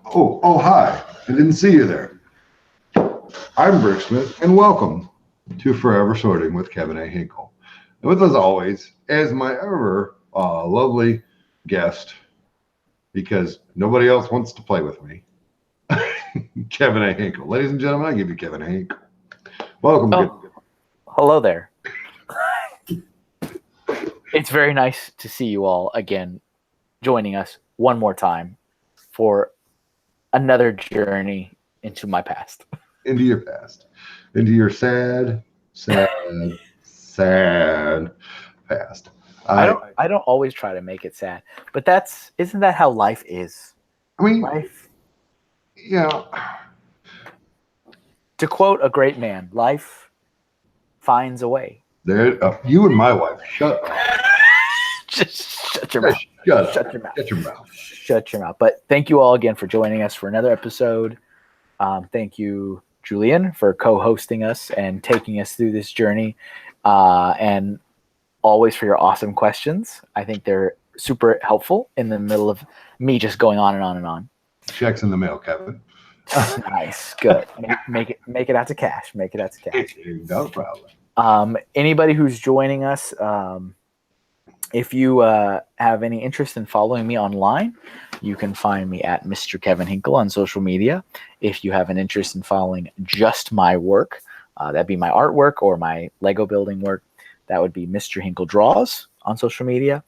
Oh, hi. I didn't see you there. I'm Bricksmith, and welcome to Forever Sorting with Kevin A. Hinkle. And with us always, as my ever lovely guest, because nobody else wants to play with me, Kevin A. Hinkle. Ladies and gentlemen, I give you Kevin A. Hinkle. Welcome. Good. Oh, hello there. It's very nice to see you all again joining us one more time for another journey into my past. Into your past, into your sad, sad, sad past. I I, don't I don't always try to make it sad, but that's isn't that how life is? I mean, Life, you know, to quote a great man, life finds a way. you and my wife, shut up. Just shut your Just mouth. shut Shut up. your mouth. Shut your mouth. Shut your mouth. But thank you all again for joining us for another episode. Thank you, Julian, for co-hosting us and taking us through this journey. And always for your awesome questions. I think they're super helpful in the middle of me just going on and on and on. Checks in the mail, Kevin. Nice, good. Make it out to cash. Make it out to cash. No problem. Anybody who's joining us, if you have any interest in following me online, you can find me at Mr. Kevin Hinkle on social media. If you have an interest in following just my work, that'd be my artwork or my Lego building work, that would be Mr. Hinkle Draws on social media.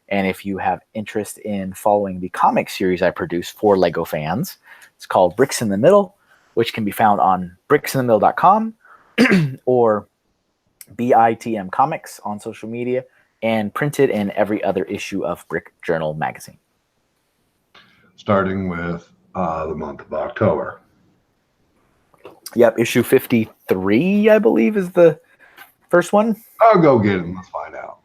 And if you have interest in following the comic series I produce for Lego fans, it's called Bricks in the Middle, which can be found on bricksinthemiddle.com or BITM Comics on social media and printed in every other issue of Brick Journal magazine. Starting with the month of October. Yep, issue 53, I believe, is the first one. I'll go get it and let's find out.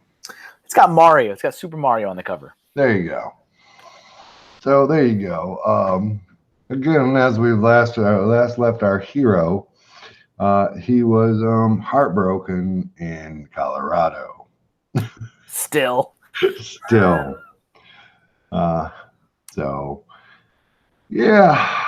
It's got Mario. It's got Super Mario on the cover. There you go. So there you go. Again, as we've last left our hero, he was heartbroken in Colorado. Still. Still. So, yeah.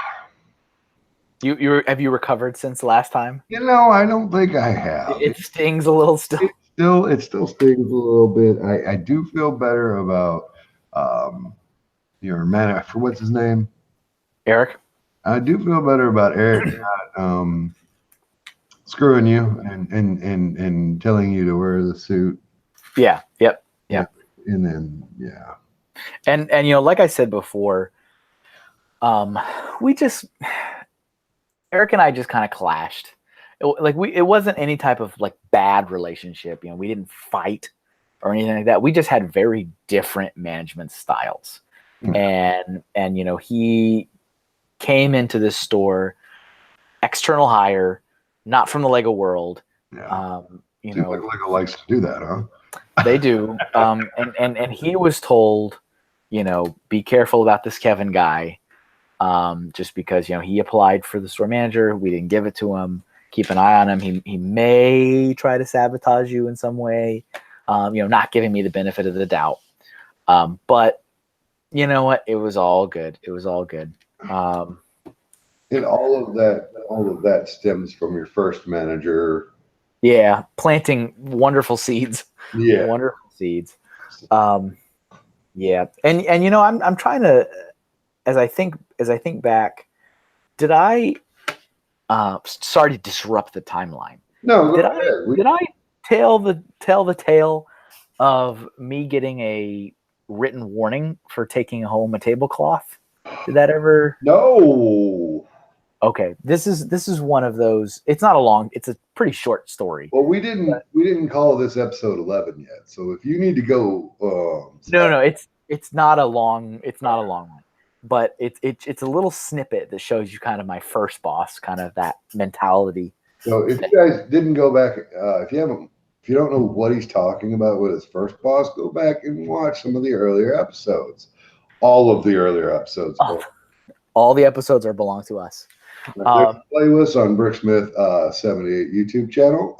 Have you recovered since last time? I don't think I have. It stings a little still. It still stings a little bit. I do feel better about your man. For what's his name? Eric. I do feel better about Eric not screwing you and telling you to wear the suit. Yeah. Yep. And then yeah. And like I said before, Eric and I just kind of clashed. It wasn't any type of like bad relationship. We didn't fight or anything like that. We just had very different management styles. And he came into this store, external hire, not from the Lego world. Yeah. Seems like Lego likes to do that, huh? They do. And he was told, be careful about this Kevin guy. Just because, he applied for the store manager. We didn't give it to him. Keep an eye on him. He may try to sabotage you in some way. Not giving me the benefit of the doubt. But you know what? It was all good. It was all good. And all of that stems from your first manager. Yeah, planting wonderful seeds. Yeah, wonderful seeds. Yeah, and I'm trying to, as I think back, did I? Sorry to disrupt the timeline. No, did I tell the tale of me getting a written warning for taking home a tablecloth? Did that ever? No. Okay, this is one of those. It's not a long. It's a pretty short story. Well, we didn't call this episode 11 yet. So if you need to go, no, it's not a long. It's not a long one, but it's a little snippet that shows you kind of my first boss, kind of that mentality. So if you guys didn't go back, if you don't know what he's talking about with his first boss, go back and watch some of the earlier episodes. All of the earlier episodes. All the episodes belong to us. Playlist on Bricksmith 78 YouTube channel.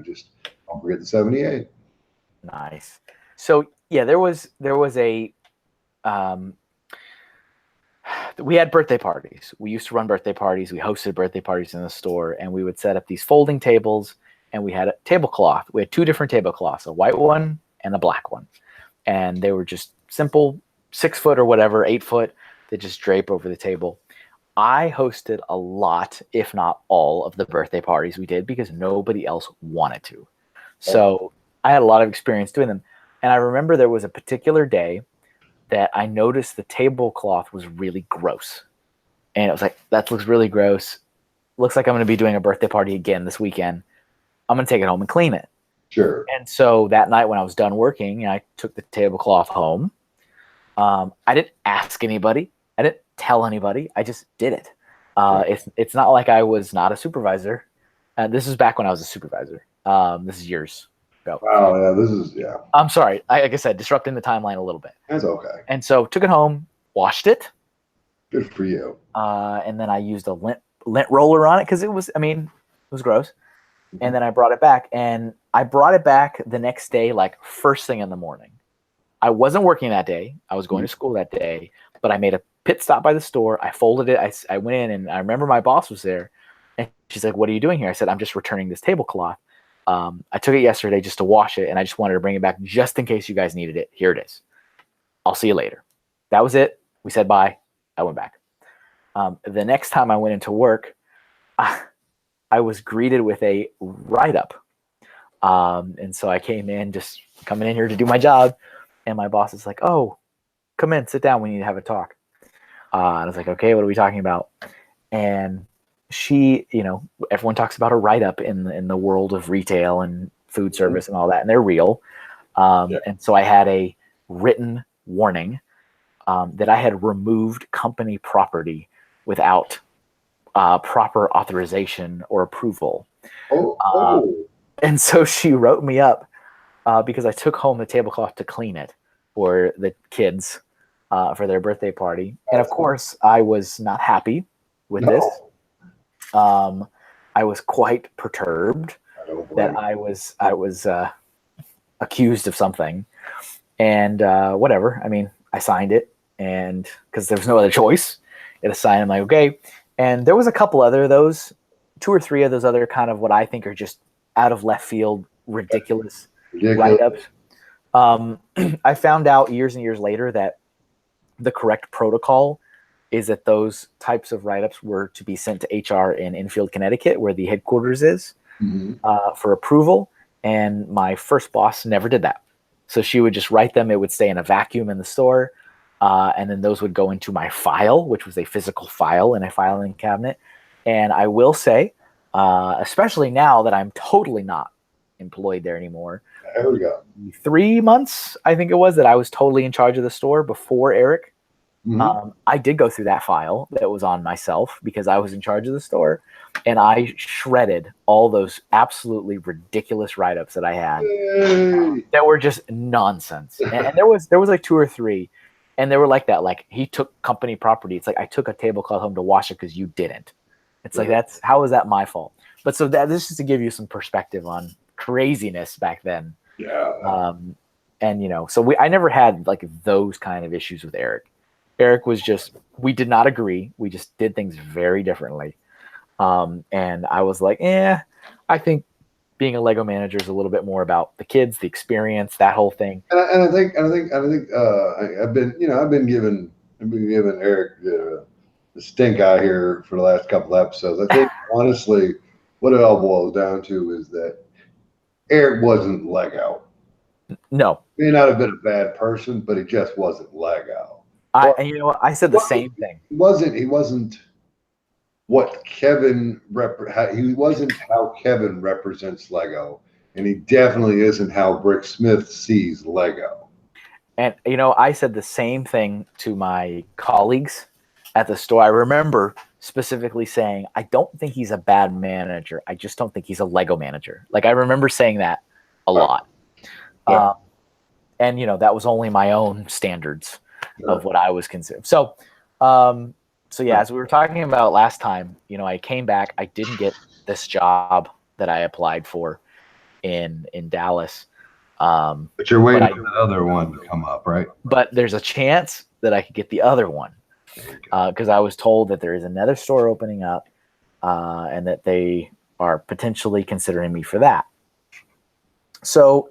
Just don't forget the 78. Nice. So yeah, there was a we had birthday parties. We used to run birthday parties. We hosted birthday parties in the store, and we would set up these folding tables, and we had a tablecloth. We had two different tablecloths, a white one and a black one. And they were just simple 6 foot or whatever, 8 foot, that just drape over the table. I hosted a lot, if not all, of the birthday parties we did because nobody else wanted to. So I had a lot of experience doing them. And I remember there was a particular day that I noticed the tablecloth was really gross. And it was like, that looks really gross. Looks like I'm going to be doing a birthday party again this weekend. I'm going to take it home and clean it. Sure. And so that night when I was done working, I took the tablecloth home. I didn't ask anybody. I didn't tell anybody. I just did it. It's not like I was not a supervisor. This is back when I was a supervisor. This is years ago. Wow. Yeah. This is, yeah. I'm sorry. Like I said, disrupting the timeline a little bit. That's okay. And so took it home, washed it. Good for you. And then I used a lint roller on it because it was gross. And then I brought it back, and I brought it back the next day, like first thing in the morning. I wasn't working that day. I was going to school that day, but I made a pit stop by the store. I folded it. I went in, and I remember my boss was there, and she's like, "What are you doing here?" I said, "I'm just returning this tablecloth. I took it yesterday just to wash it, and I just wanted to bring it back just in case you guys needed it. Here it is. I'll see you later." That was it. We said bye. I went back. The next time I went into work, I was greeted with a write-up. And so I came in, just coming in here to do my job. And my boss is like, "Oh, come in, sit down. We need to have a talk." And I was like, "Okay, what are we talking about?" And she, everyone talks about a write-up in the world of retail and food service and all that, and they're real. And so I had a written warning that I had removed company property without proper authorization or approval. And so she wrote me up because I took home the tablecloth to clean it for the kids for their birthday party. And of course, I was not happy with this. I was quite perturbed that I was accused of something. And whatever. I mean, I signed it, and because there was no other choice, it was signed. I'm like, okay. And there was a couple other of those, 2 or 3 of those other kind of what I think are just out of left field, ridiculous write-ups. I found out years and years later that the correct protocol is that those types of write-ups were to be sent to HR in Enfield, Connecticut, where the headquarters is, for approval. And my first boss never did that. So she would just write them. It would stay in a vacuum in the store. And then those would go into my file, which was a physical file in a filing cabinet. And I will say, especially now that I'm totally not employed there anymore. There we go. 3 months, I think it was, that I was totally in charge of the store before Eric. I did go through that file that was on myself because I was in charge of the store. And I shredded all those absolutely ridiculous write-ups that I had that were just nonsense. And there was like 2 or 3. And they were like that. Like, he took company property. It's like, I took a tablecloth home to wash it because you didn't. It's like, how is that my fault? But so this is to give you some perspective on craziness back then. Yeah. And, so I never had like those kind of issues with Eric. Eric was just, we did not agree. We just did things very differently. And I was like, I think being a Lego manager is a little bit more about the kids, the experience, that whole thing. And I think I've been giving Eric the stink eye here for the last couple episodes. I think honestly, what it all boils down to is that Eric wasn't Lego. No, He may not have been a bad person, but he just wasn't Lego. I said the same thing. He wasn't what he wasn't how Kevin represents Lego, and he definitely isn't how Brick Smith sees Lego. And I said the same thing to my colleagues at the store. I remember specifically saying, I don't think he's a bad manager. I just don't think he's a Lego manager. Like, I remember saying that a lot. Yeah. And that was only my own standards of what I was considering. So yeah, as we were talking about last time, I came back. I didn't get this job that I applied for in Dallas. But you're waiting for the other one to come up, right? But there's a chance that I could get the other one. because I was told that there is another store opening up, and that they are potentially considering me for that. So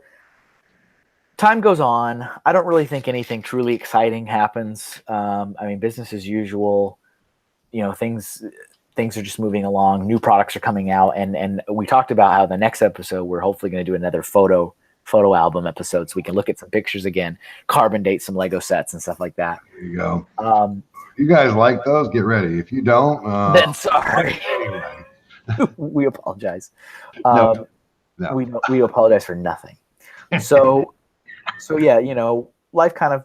time goes on. I don't really think anything truly exciting happens. I mean, business as usual. Things are just moving along. New products are coming out, and we talked about how the next episode we're hopefully going to do another photo album episode, so we can look at some pictures again, carbon date some Lego sets and stuff like that. There you go. If you guys like those, get ready. If you don't, Then sorry. Anyway. We apologize. No. We apologize for nothing. So yeah, life kind of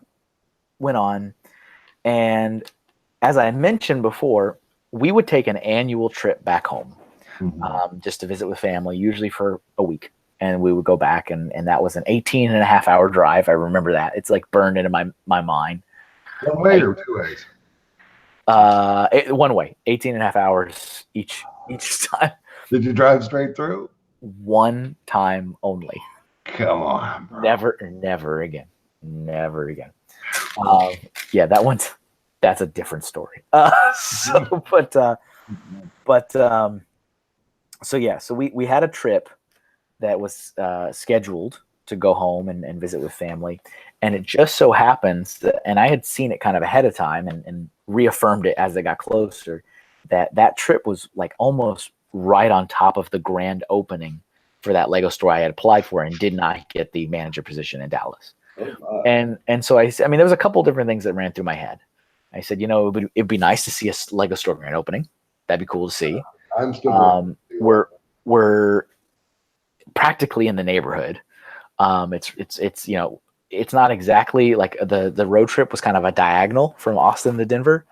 went on, and as I mentioned before, we would take an annual trip back home, just to visit with family, usually for a week. And we would go back, and that was an 18-and-a-half-hour drive. I remember that. It's like burned into my mind. One way or two ways? One way, 18-and-a-half hours each time. Did you drive straight through? One time only. Come on, bro. Never again. Yeah, that's a different story. So we had a trip that was scheduled to go home and visit with family, and it just so happens that, and I had seen it kind of ahead of time and reaffirmed it as it got closer, that trip was like almost right on top of the grand opening for that Lego store I had applied for and did not get the manager position in Dallas. And so there was a couple different things that ran through my head. I said, it'd be nice to see a Lego store grand opening. That'd be cool to see. I'm still we're practically in the neighborhood. It's not exactly like the road trip was kind of a diagonal from Austin to Denver,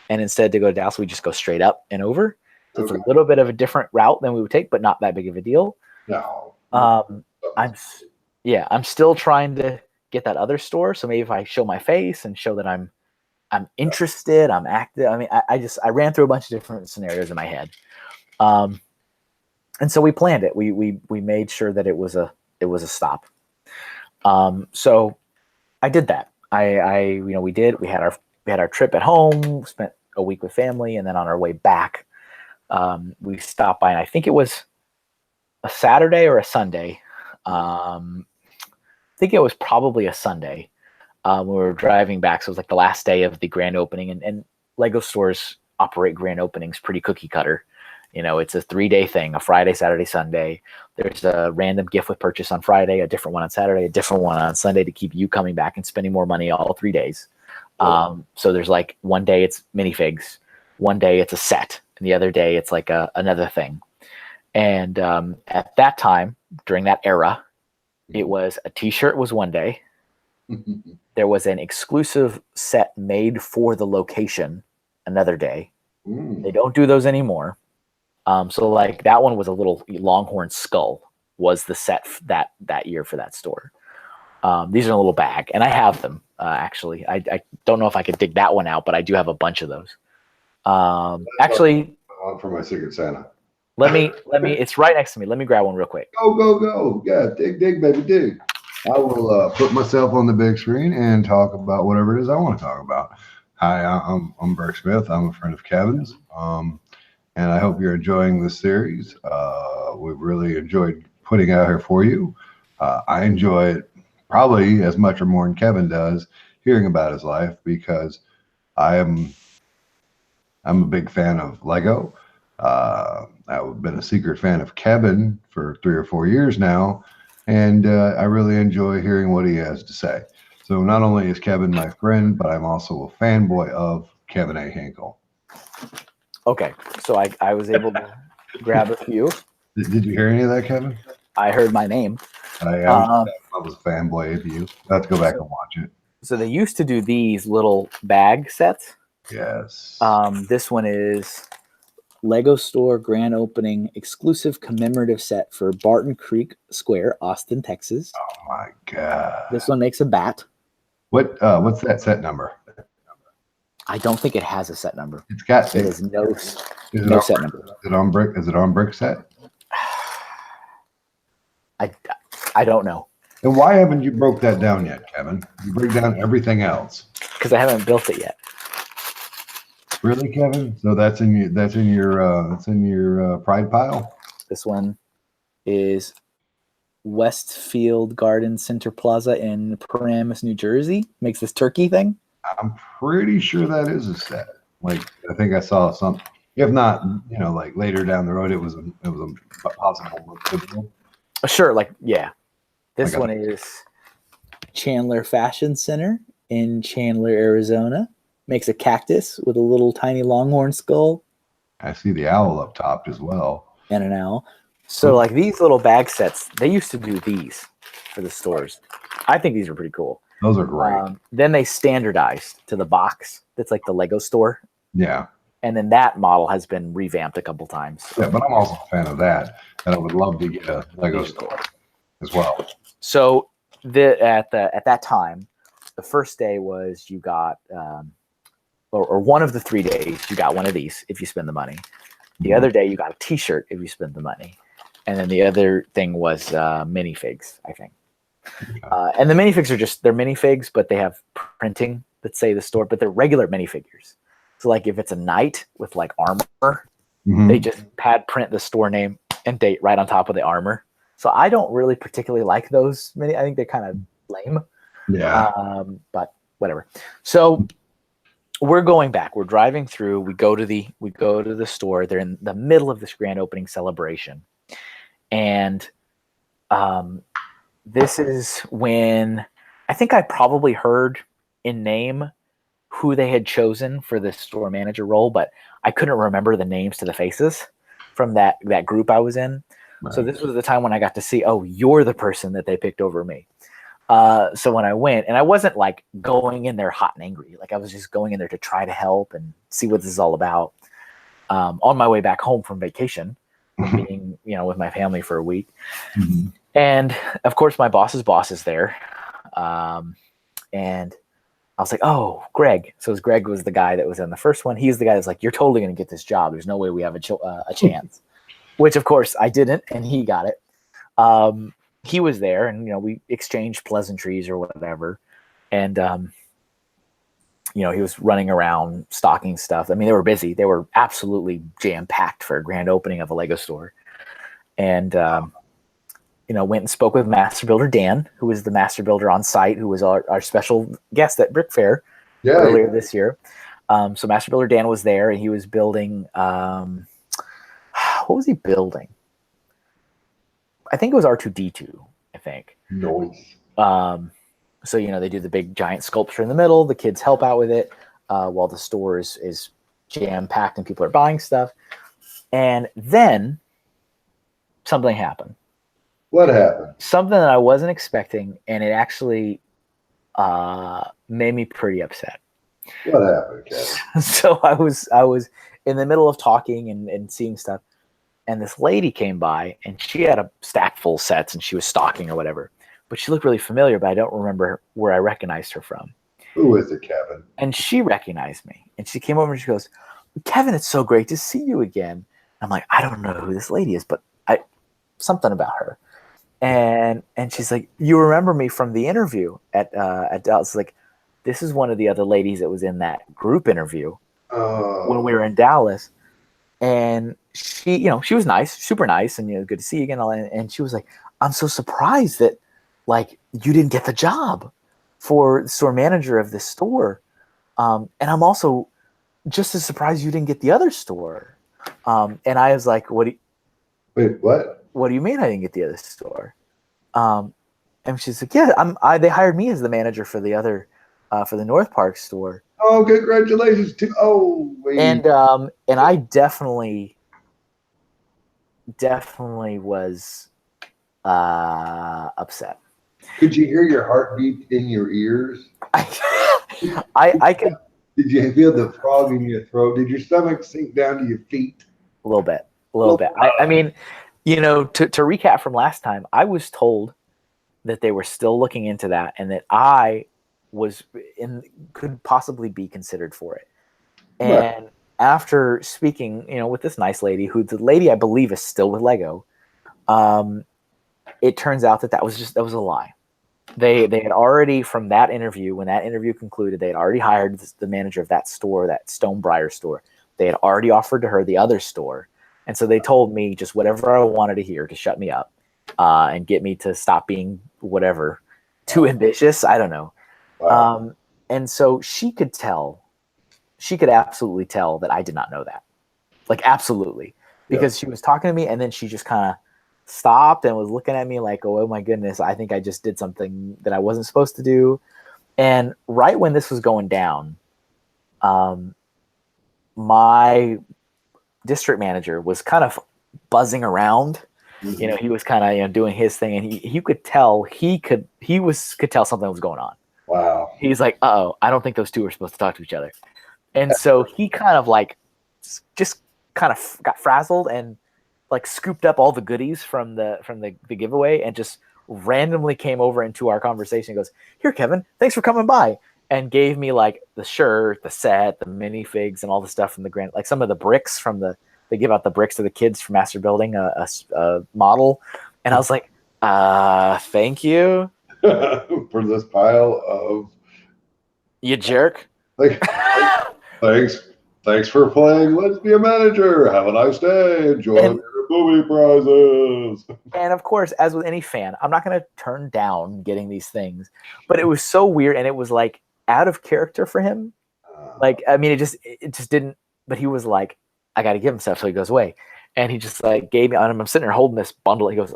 and instead to go to Dallas, we just go straight up and over. So it's a little bit of a different route than we would take, but not that big of a deal. No. I'm still trying to get that other store. So maybe if I show my face and show that I'm interested, I'm active. I mean, I ran through a bunch of different scenarios in my head. And so we planned it. We made sure that it was a stop. So I did that. We had our trip at home, spent a week with family, and then on our way back, we stopped by, and I think it was a Saturday or a Sunday. I think it was probably a Sunday. We were driving back, so it was like the last day of the grand opening, and Lego stores operate grand openings pretty cookie cutter. It's a 3-day thing, a Friday, Saturday, Sunday. There's a random gift with purchase on Friday, a different one on Saturday, a different one on Sunday to keep you coming back and spending more money all 3 days. So there's like one day it's minifigs, one day it's a set, and the other day it's like another thing. And at that time, during that era, it was a T-shirt was one day. There was an exclusive set made for the location another day. They don't do those anymore. So like that one was a little Longhorn skull was the set that year for that store. These are in a little bag, and I have them actually. I don't know if I could dig that one out, but I do have a bunch of those. Actually, for my Secret Santa. Let me. It's right next to me. Let me grab one real quick. Go! Yeah, dig, baby, dig. I will put myself on the big screen and talk about whatever it is I want to talk about. Hi, I'm Burke Smith. I'm a friend of Kevin's, and I hope you're enjoying this series. We've really enjoyed putting it out here for you. I enjoy it probably as much or more than Kevin does, hearing about his life, because I'm a big fan of Lego. I've been a secret fan of Kevin for 3 or 4 years now, and I really enjoy hearing what he has to say. So not only is Kevin my friend, but I'm also a fanboy of Kevin A. Hinkle. Okay, so I was able to grab a few. Did you hear any of that, Kevin? I heard my name. I was a fanboy of you. I have to go back and watch it. So they used to do these little bag sets. Yes. This one is Lego Store Grand Opening exclusive commemorative set for Barton Creek Square, Austin, Texas. Oh my God. This one makes a bat. What's that set number? I don't think it has a set number. It's got it is no set number. Is it on brick set? I don't know. And why haven't you broke that down yet, Kevin? You break down everything else. Because I haven't built it yet. Really, Kevin? So that's in your pride pile. This one is Westfield Garden Center Plaza in Paramus, New Jersey. Makes this turkey thing. I'm pretty sure that is a set. Like I think I saw some. If not, like later down the road, it was a possible. Sure, yeah. This Like one is Chandler Fashion Center in Chandler, Arizona. Makes a cactus with a little tiny longhorn skull I see the owl up top as well. and an owl. So like these little bag sets, they used to do these for the stores. I think these are pretty cool. Those are great. Then they standardized to the box. That's like the Lego store. Yeah. And then that model has been revamped a couple times. Yeah, but I'm also a fan of that. And I would love to get a Lego store as well. So at that time, the first day was you got or one of the 3 days you got one of these if you spend the money. The other day you got a T-shirt if you spend the money, and then the other thing was minifigs, I think. Okay. And the minifigs are they're minifigs, but they have printing that say the store, but they're regular minifigures. So like if it's a knight with like armor, they just pad print the store name and date right on top of the armor. So I don't really particularly like those mini. I think they're kind of lame. Yeah. But whatever. So we're going back. We're driving through. We go to the store. They're in the middle of this grand opening celebration, and this is when I think I probably heard in name who they had chosen for the store manager role, but I couldn't remember the names to the faces from that group I was in. Right. So this was the time when I got to see, oh, you're the person that they picked over me. So when I went, and I wasn't like going in there hot and angry, like I was just going in there to try to help and see what this is all about. On my way back home from vacation, being with my family for a week, and of course my boss's boss is there, and I was like, oh, Greg. So Greg was the guy that was in the first one. He's the guy that's like, you're totally going to get this job. There's no way we have a chance. Which of course I didn't, and he got it. He was there, and we exchanged pleasantries or whatever, and he was running around stocking stuff. I mean, they were busy. They were absolutely jam packed for a grand opening of a Lego store, and went and spoke with Master Builder Dan, who was the Master Builder on site, who was our special guest at Brick Fair earlier this year. So Master Builder Dan was there, and he was building. What was he building? I think it was R2-D2, I think. Nice. So, they do the big giant sculpture in the middle. The kids help out with it while the store is jam-packed and people are buying stuff. And then something happened. What happened? Something that I wasn't expecting, and it actually made me pretty upset. What happened, Kevin? So I was in the middle of talking and seeing stuff, and this lady came by, and she had a stack full sets, and she was stocking or whatever. But she looked really familiar, but I don't remember where I recognized her from. Who is it, Kevin? And she recognized me, and she came over and she goes, Kevin, it's so great to see you again. I'm like, I don't know who this lady is, but something about her. And she's like, you remember me from the interview at Dallas? Like, this is one of the other ladies that was in that group interview when we were in Dallas. And she, she was nice, super nice, and good to see you again. And she was like, I'm so surprised that like you didn't get the job for store manager of this store. And I'm also just as surprised you didn't get the other store. And I was like, wait, what? What do you mean I didn't get the other store? And she's like, yeah, they hired me as the manager for the other, for the North Park store. Oh, congratulations to, wait. And I definitely was upset. Could you hear your heartbeat in your ears? I could. Did you feel the frog in your throat? Did your stomach sink down to your feet? A little bit. I mean, to recap from last time, I was told that they were still looking into that, and that I could possibly be considered for it. And after speaking, with this nice lady, who the lady I believe is still with Lego, it turns out that was a lie. they had already, from that interview, when that interview concluded, they had already hired the manager of that store, that Stonebriar store. They had already offered to her the other store. And so they told me just whatever I wanted to hear to shut me up and get me to stop being whatever, too ambitious. I don't know. Wow. And so she could absolutely tell that I did not know that. Like, absolutely. Because she was talking to me and then she just kind of stopped and was looking at me like, oh my goodness, I think I just did something that I wasn't supposed to do. And right when this was going down, my district manager was kind of buzzing around. Mhm. You know, he was kind of doing his thing, and he could tell could tell something was going on. Wow. He's like, oh, I don't think those two are supposed to talk to each other. And so he kind of like just kind of got frazzled and like scooped up all the goodies from the giveaway and just randomly came over into our conversation and goes, here, Kevin, thanks for coming by. And gave me like the shirt, the set, the minifigs, and all the stuff from the grand, like some of the bricks from they give out the bricks to the kids for master building a model. And I was like, thank you. For this pile of, You jerk. like, thanks for playing Let's Be a Manager. Have a nice day. Enjoy your movie prizes. And of course, as with any fan, I'm not going to turn down getting these things, but it was so weird. And it was like out of character for him. Like, I mean, it just didn't, but he was like, I got to give him stuff. So he goes away. And he just like gave me, I'm sitting there holding this bundle. He goes,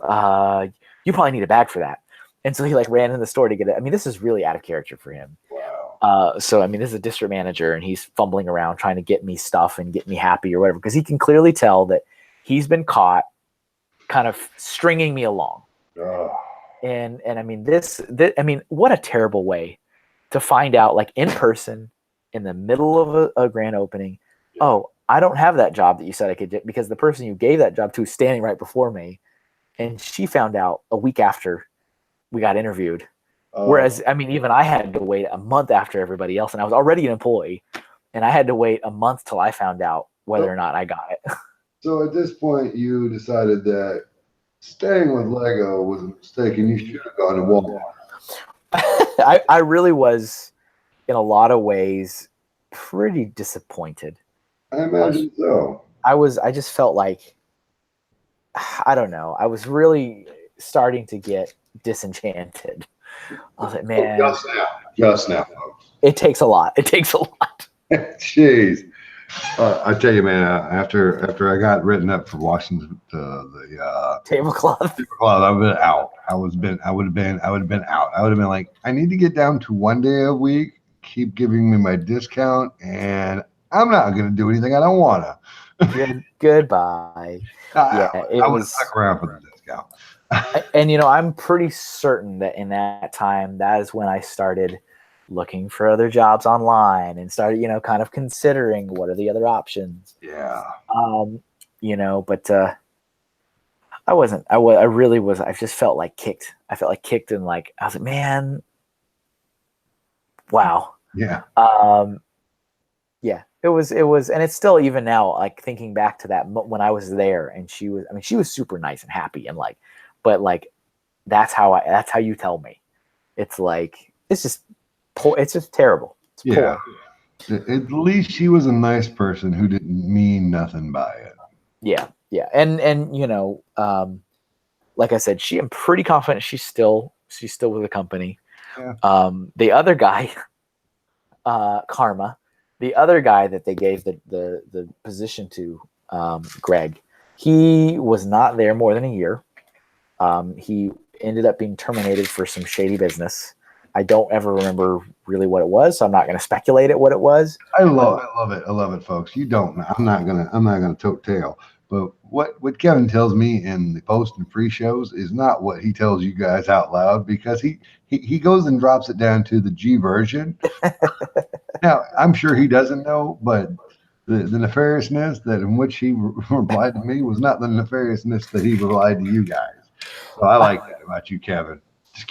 you probably need a bag for that. And so he like ran in the store to get it. I mean, this is really out of character for him. Wow. So, I mean, this is a district manager and he's fumbling around trying to get me stuff and get me happy or whatever, because he can clearly tell that he's been caught kind of stringing me along. And I mean, this, I mean, what a terrible way to find out, like in person in the middle of a grand opening. Oh, I don't have that job that you said I could get, because the person you gave that job to is standing right before me. And she found out a week after we got interviewed. Whereas, I mean, even I had to wait a month after everybody else, and I was already an employee, and I had to wait a month till I found out whether or not I got it. So at this point, you decided that staying with Lego was a mistake, and you should have gone to Walmart. I really was, in a lot of ways, pretty disappointed. I imagine so. I just felt like, I don't know, I was really starting to get disenchanted. I was like, man, just now, folks. It takes a lot. It takes a lot. Jeez. I tell you, man. After I got written up for washing the tablecloth, I've been out. I would have been out. I would have been like, I need to get down to 1 day a week. Keep giving me my discount, and I'm not going to do anything I don't want to. Goodbye. Yeah, I would stuck around for the discount. And you know, I'm pretty certain that in that time, that is when I started looking for other jobs online and started, you know, kind of considering what are the other options. Yeah. You know, but I really was. I just felt like kicked. I felt like kicked, and like I was like, man, wow. Yeah. Yeah. It was, and it's still, even now, like thinking back to that when I was there, and she was super nice and happy, and like, but like, that's how you tell me. It's like, it's just poor. It's just terrible. It's poor. At least she was a nice person who didn't mean nothing by it. Yeah. Yeah. And, you know, like I said, I'm pretty confident she's still with the company. Yeah. The other guy, Karma, the other guy that they gave the position to, Greg, he was not there more than a year. He ended up being terminated for some shady business. I don't ever remember really what it was, so I'm not going to speculate at what it was. I love it, folks. You don't. I'm not gonna tote tail. But what Kevin tells me in the post and free shows is not what he tells you guys out loud, because he goes and drops it down to the G version. Now, I'm sure he doesn't know, but the nefariousness that in which he replied to me was not the nefariousness that he replied to you guys. So I like that about you, Kevin. Just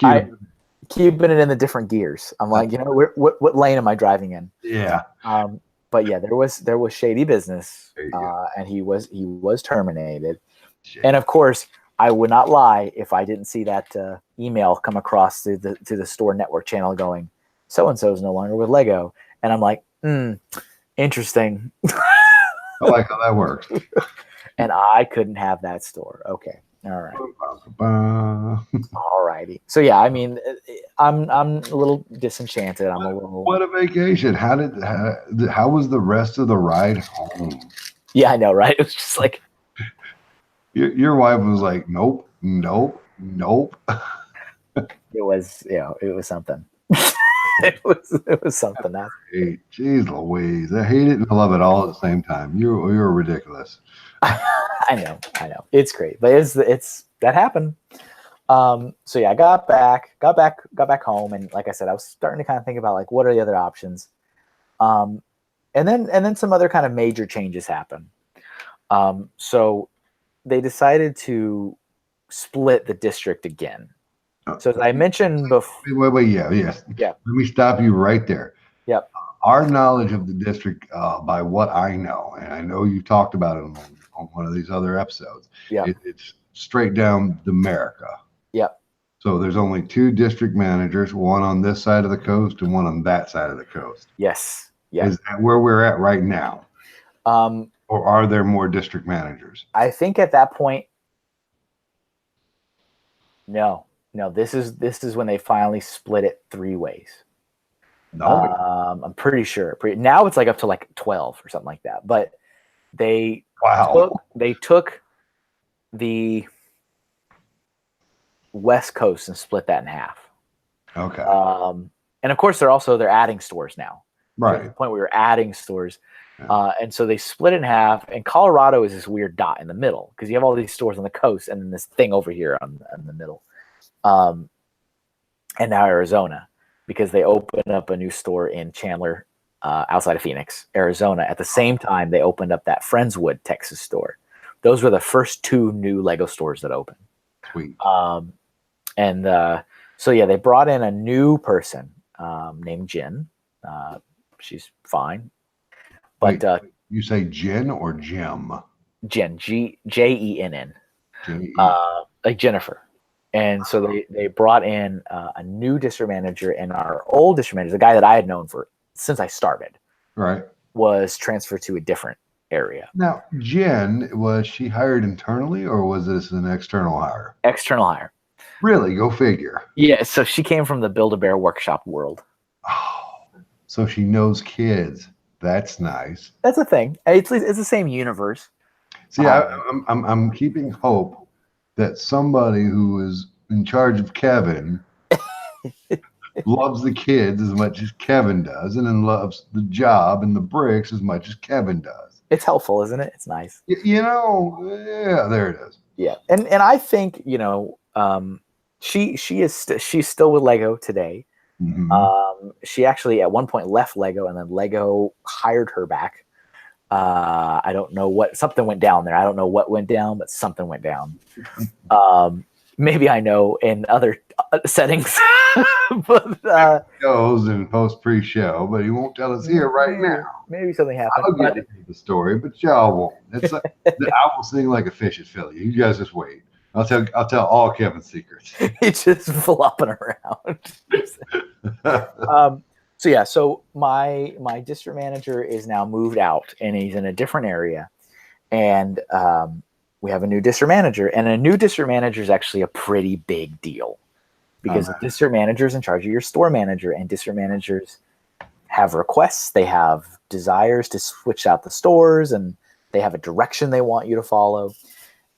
keeping it in the different gears. I'm like, you know, what lane am I driving in? Yeah. But yeah, there was shady business, and he was terminated. Shady. And of course, I would not lie if I didn't see that email come across to the store network channel going, so and so is no longer with Lego, and I'm like, interesting. I like how that works. And I couldn't have that store. Okay, all right, all righty. So yeah, I mean, I'm a little disenchanted. I'm a little. What a vacation! How was the rest of the ride home? Yeah, I know, right? It was just like Your wife was like, nope, nope, nope. it was, it was something. it was something. That Hey, geez Louise, I hate it and I love it all at the same time. You're ridiculous. I know. It's great, but it's that happened. So yeah, I got back home, and like I said, I was starting to kind of think about like what are the other options. And then some other kind of major changes happen. So they decided to split the district again. So as I mentioned before, Wait, yes. Yeah. Let me stop you right there. Yep. Our knowledge of the district, by what I know, and I know you talked about it on one of these other episodes. Yeah. It's straight down America. Yep. So there's only 2 district managers, one on this side of the coast and one on that side of the coast. Yes. Yeah. Is that where we're at right now? Or are there more district managers? I think at that point, no. This is when they finally split it 3 ways. No. I'm pretty sure. Now it's like up to like 12 or something like that. But they took the West Coast and split that in half. Okay. And of course, they're adding stores now. Right. To the point where we're adding stores. And so they split it in half. And Colorado is this weird dot in the middle because you have all these stores on the coast and then this thing over here on the middle. And now Arizona, because they opened up a new store in Chandler, outside of Phoenix, Arizona. At the same time, they opened up that Friendswood, Texas store. Those were the first 2 new Lego stores that opened. Sweet. So yeah, they brought in a new person named Jen. She's fine, but Wait, you say Jen or Jim? Jen, Jenn, like Jennifer. And so they brought in a new district manager, and our old district manager, the guy that I had known since I started, right, was transferred to a different area. Now, Jen, was she hired internally or was this an external hire? External hire. Really? Go figure. Yeah, so she came from the Build-A-Bear workshop world. Oh, so she knows kids. That's nice. That's a thing. It's the same universe. See, I'm keeping hope that somebody who is in charge of Kevin loves the kids as much as Kevin does, and then loves the job and the bricks as much as Kevin does. It's helpful, isn't it? It's nice. Yeah, there it is. Yeah, and I think she's still with Lego today. Mm-hmm. She actually at one point left Lego, and then Lego hired her back. I don't know something went down there. I don't know what went down, but something went down. Maybe I know in other settings, but goes in post pre-show, but he won't tell us here right now. Maybe something happened. I'll get into the story, but y'all won't. It's like, I will sing like a fish at Philly. You guys just wait. I'll tell all Kevin's secrets. He's just flopping around. So yeah, so my district manager is now moved out, and he's in a different area, and we have a new district manager, and a new district manager is actually a pretty big deal because the district manager is in charge of your store manager, and district managers have requests, they have desires to switch out the stores, and they have a direction they want you to follow.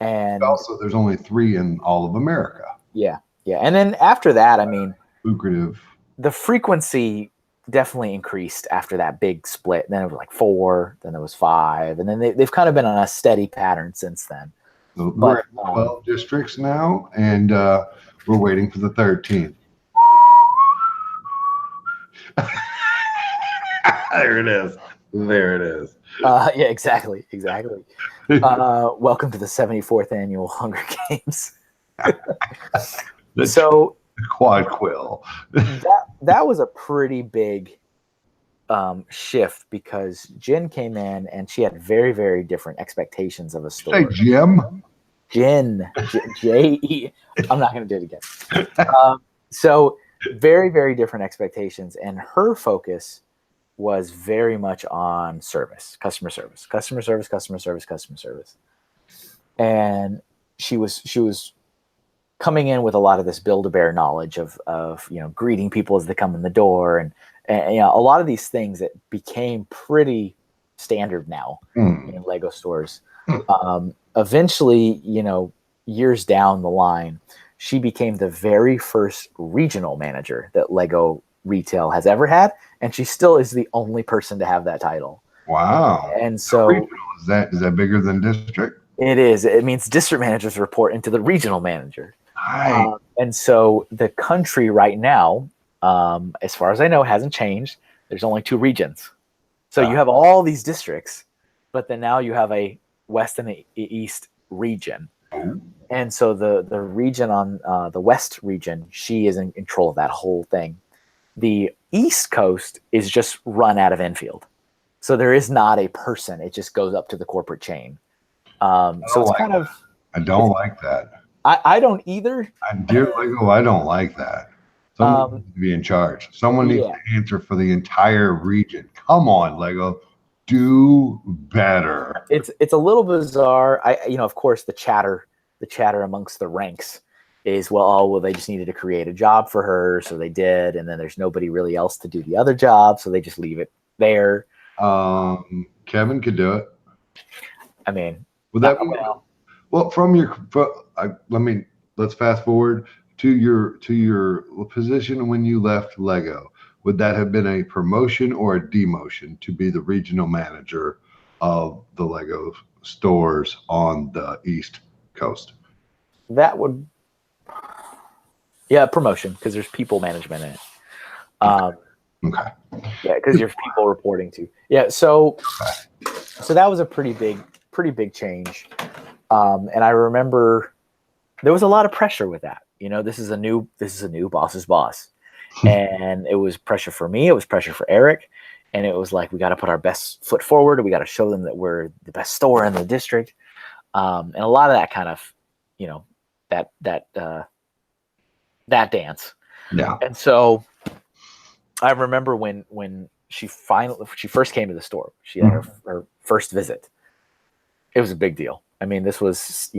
And also, there's only 3 in all of America. Yeah, and then after that, I mean, lucrative. The frequency definitely increased after that big split. Then it was like 4, then it was 5, and then they've kind of been on a steady pattern since then. So we're at 12 districts now, and we're waiting for the 13th. There it is. Yeah, exactly. Welcome to the 74th annual Hunger Games. So quad quill. that was a pretty big shift because Jen came in and she had very, very different expectations of a store. Hey, Jim. J-E. I'm not going to do it again. So very, very different expectations. And her focus was very much on service, customer service, customer service, customer service, customer service. And she was coming in with a lot of this Build-A-Bear knowledge of greeting people as they come in the door, and a lot of these things that became pretty standard now in Lego stores. Eventually, years down the line, she became the very first regional manager that Lego retail has ever had, and she still is the only person to have that title. Wow. And so is that bigger than district? It is. It means district managers report into the regional manager. Right. And so the country right now, as far as I know, hasn't changed. There's only 2 regions. So you have all these districts, but then now you have a West and East region. And so the region on the West region, she is in control of that whole thing. The East Coast is just run out of Enfield. So there is not a person. It just goes up to the corporate chain. So it's kind of. I don't like that. I don't either. Dear Lego, I don't like that. Someone needs to be in charge. Someone needs to answer for the entire region. Come on, Lego, do better. It's a little bizarre. Of course, the chatter amongst the ranks is, well, they just needed to create a job for her, so they did, and then there's nobody really else to do the other job, so they just leave it there. Kevin could do it. I mean, would that be well from your? Let's fast forward to your position when you left Lego. Would that have been a promotion or a demotion to be the regional manager of the Lego stores on the East Coast? That would, promotion, because there's people management in it. Okay. Yeah, because you're people reporting to. Yeah, so that was a pretty big change. And I remember there was a lot of pressure with that. This is a new boss's boss. And it was pressure for me, it was pressure for Eric, and it was like, we got to put our best foot forward, we got to show them that we're the best store in the district. And a lot of that kind of, that dance. Yeah. And so I remember when she first came to the store, she had her first visit. It was a big deal. I mean, this was,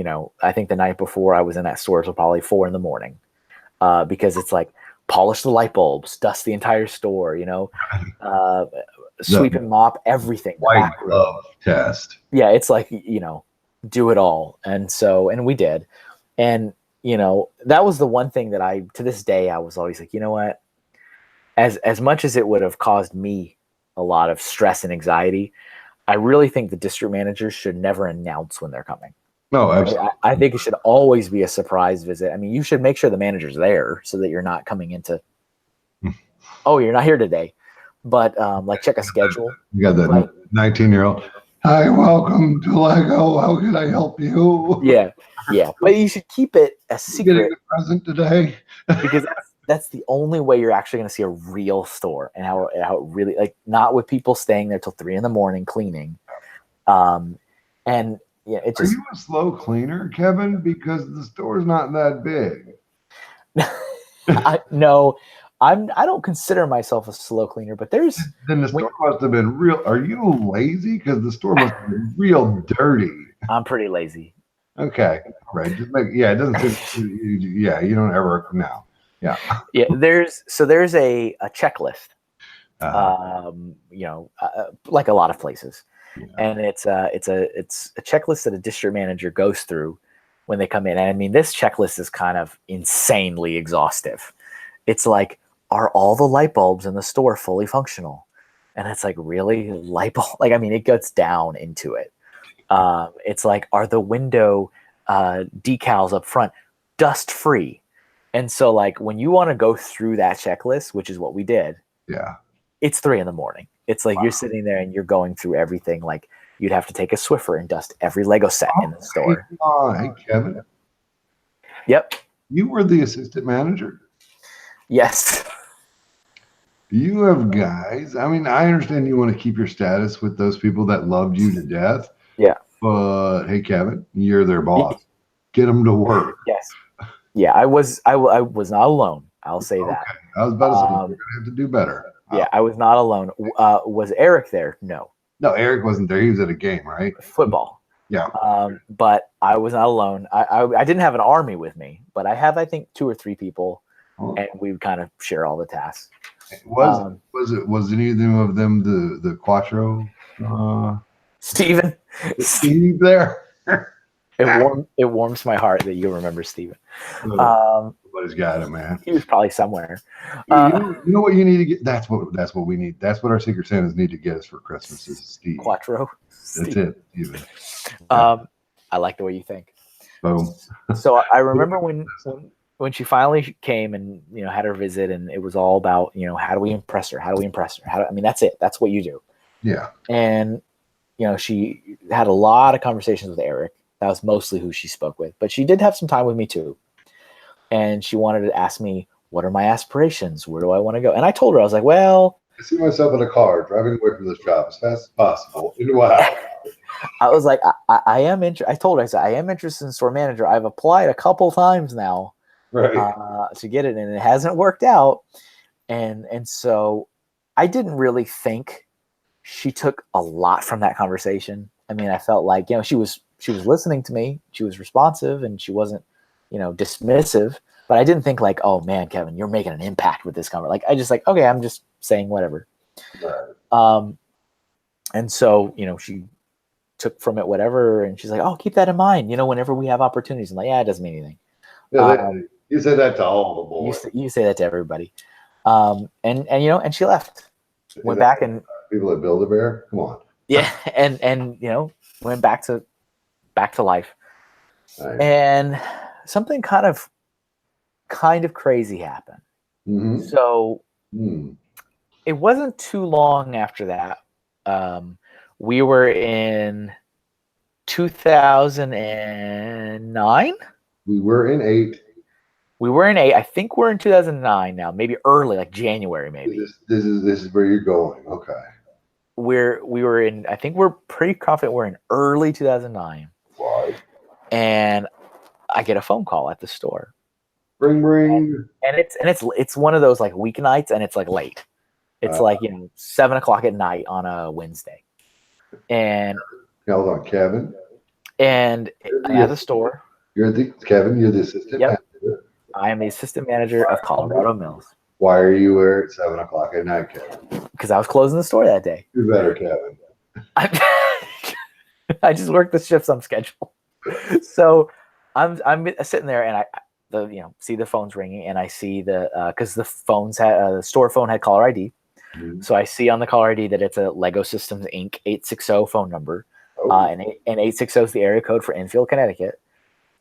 I think the night before I was in that store, it was probably 4 a.m, because it's like, polish the light bulbs, dust the entire store, sweep and mop everything. White glove test. Yeah, it's like, do it all. And we did. And, that was the one thing that to this day, I was always like, you know what? As much as it would have caused me a lot of stress and anxiety, I really think the district managers should never announce when they're coming. No, absolutely. I think it should always be a surprise visit. I mean, you should make sure the manager's there so that you're not coming into, you're not here today. But check a schedule. You got that 19-year-old. Hi, welcome to Lego. How can I help you? Yeah. But you should keep it a secret. Getting a present today? Because that's the only way you're actually going to see a real store, and how it really, not with people staying there till 3 a.m. cleaning. And yeah, it just. Are you a slow cleaner, Kevin? Because the store's not that big. No, I don't consider myself a slow cleaner, but there's. Then the store must have been real. Are you lazy? Because the store must have been real dirty. I'm pretty lazy. Okay, right. Just it doesn't. You don't ever now. Yeah. Yeah. There's a checklist. Like a lot of places. Yeah. And it's a checklist that a district manager goes through when they come in. And I mean, this checklist is kind of insanely exhaustive. It's like, are all the light bulbs in the store fully functional? And it's like, really? Light bulb? It gets down into it. It's like, are the window decals up front dust free? And so when you want to go through that checklist, which is what we did. Yeah. It's 3 a.m. It's like, you're sitting there and you're going through everything. Like, you'd have to take a Swiffer and dust every Lego set in the store. Hey, Kevin. Yep. You were the assistant manager? Yes. You have guys. I mean, I understand you want to keep your status with those people that loved you to death. Yeah. But hey, Kevin, you're their boss. get them to work. Yes. Yeah, I was not alone. I'll say that. Okay. I was about to say, you're going to have to do better. Yeah, I was not alone. Was Eric there? No. No, Eric wasn't there. He was at a game, right? Football. Yeah. But I was not alone. I didn't have an army with me, but I have, I think, 2 or 3 people, and we would kind of share all the tasks. Was any of them the Quattro? Steven. Steve there? It warms my heart that you remember Steven. Somebody's got it, man. He was probably somewhere. You know what you need to get? That's what we need. That's what our Secret Santas need to get us for Christmas is Steve. Quattro. That's it, Steven. I like the way you think. Boom. So I remember when she finally came and had her visit, and it was all about how do we impress her? How do we impress her? That's it. That's what you do. Yeah. And she had a lot of conversations with Eric. That was mostly who she spoke with, but she did have some time with me too. And she wanted to ask me, what are my aspirations? Where do I want to go? And I told her, I was like, well, I see myself in a car driving away from this job as fast as possible into a house. I was like, I am interested. I told her, I said, I am interested in store manager. I've applied a couple times now to get it, and it hasn't worked out. And so I didn't really think she took a lot from that conversation. I mean, I felt like, she was listening to me. She was responsive, and she wasn't, dismissive. But I didn't think like, oh man, Kevin, you're making an impact with this conversation. Like, I just like, okay, I'm just saying whatever. Right. And so, she took from it whatever, and she's like, oh, keep that in mind. Whenever we have opportunities, I'm like, yeah, it doesn't mean anything. Yeah, you say that to all the boys. You say that to everybody. And she left. Went back and people that build a bear. Come on. Yeah, and went back to life. Nice. And something kind of crazy happened. Mm-hmm. So it wasn't too long after that. We were in 2009. We were in 8. I think we're in 2009 now. Maybe early, like January, maybe. This is where you're going. Okay. We were in. I think we're pretty confident we're in early 2009. Right. And I get a phone call at the store. Ring ring. And it's one of those like weeknights, and it's like late. It's like 7:00 at night on a Wednesday. And hold on, Kevin. And at the store. You're the assistant manager. I am the assistant manager of Colorado Mills. Why are you there at 7:00 at night, Kevin? Because I was closing the store that day. You better, Kevin. I just worked the shifts on schedule. So I'm sitting there, and I see the phones ringing, and I see because the phones had the store phone had caller ID. Mm-hmm. So I see on the caller ID that it's a Lego Systems Inc. 860 phone number, and 860 is the area code for Enfield, Connecticut.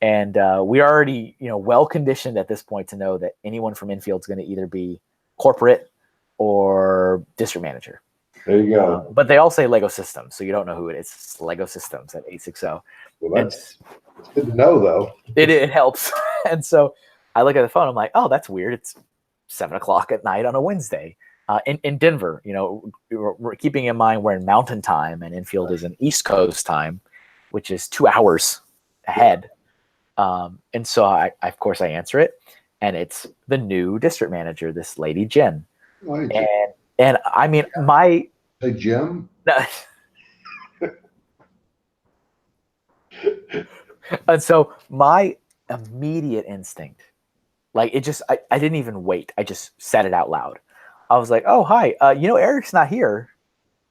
And we're already well conditioned at this point to know that anyone from Enfield is going to either be corporate or district manager. There you go. But they all say Lego Systems, so you don't know who it is. It's Lego Systems at 860. Well, that's good to know, though. It helps. And so I look at the phone. I'm like, oh, that's weird. It's 7:00 at night on a Wednesday in Denver. We're keeping in mind we're in Mountain Time, and Enfield is in East Coast time, which is 2 hours ahead. And so I answer it, and it's the new district manager, this lady Jen. And I mean, Hey, Jim. And so my immediate instinct, like I didn't even wait. I just said it out loud. I was like, "Oh, hi. Eric's not here.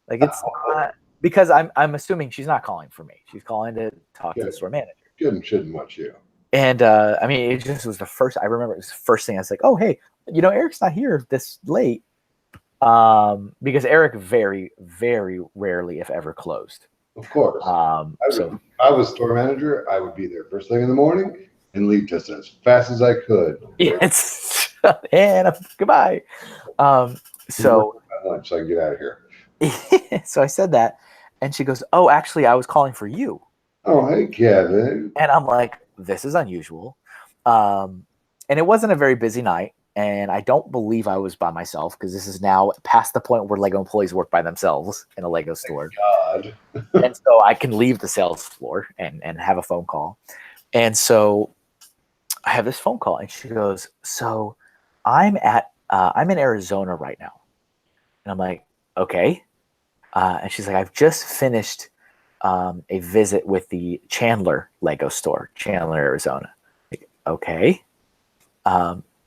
Like it's not, because I'm assuming she's not calling for me. She's calling to talk to the store manager. Shouldn't much you." And I mean, it just was the first. I remember it was the first thing I was like, "Oh, hey, Eric's not here this late." Because Eric very, very rarely, if ever, closed. Of course. If I was store manager, I would be there first thing in the morning and leave just as fast as I could. Yes. And goodbye. So lunch, so I can get out of here. So I said that, and she goes, "Oh, actually, I was calling for you." Oh, hey, Kevin. And I'm like, this is unusual. And it wasn't a very busy night. And I don't believe I was by myself, because this is now past the point where Lego employees work by themselves in a Lego store. God. And so I can leave the sales floor and have a phone call. And so I have this phone call, and she goes, "So I'm in Arizona right now," and I'm like, "Okay." And she's like, "I've just finished a visit with the Chandler Lego store, Chandler, Arizona." Like, okay.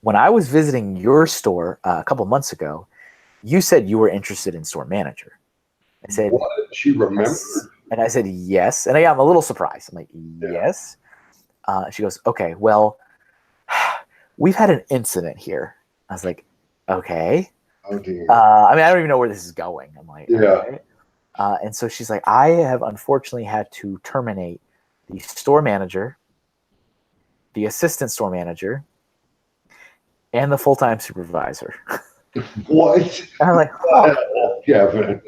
When I was visiting your store a couple months ago, you said you were interested in store manager. I said, What? She remembered? yes. And I said, yes. And I'm a little surprised. I'm like, Yeah. yes. She goes, okay, well, we've had an incident here. I was like, okay. Oh dear. I mean, I don't even know where this is going. I'm like, Yeah. okay. And so she's like, I have unfortunately had to terminate the store manager, the assistant store manager, and the full-time supervisor. What? And I'm like, huh, Kevin.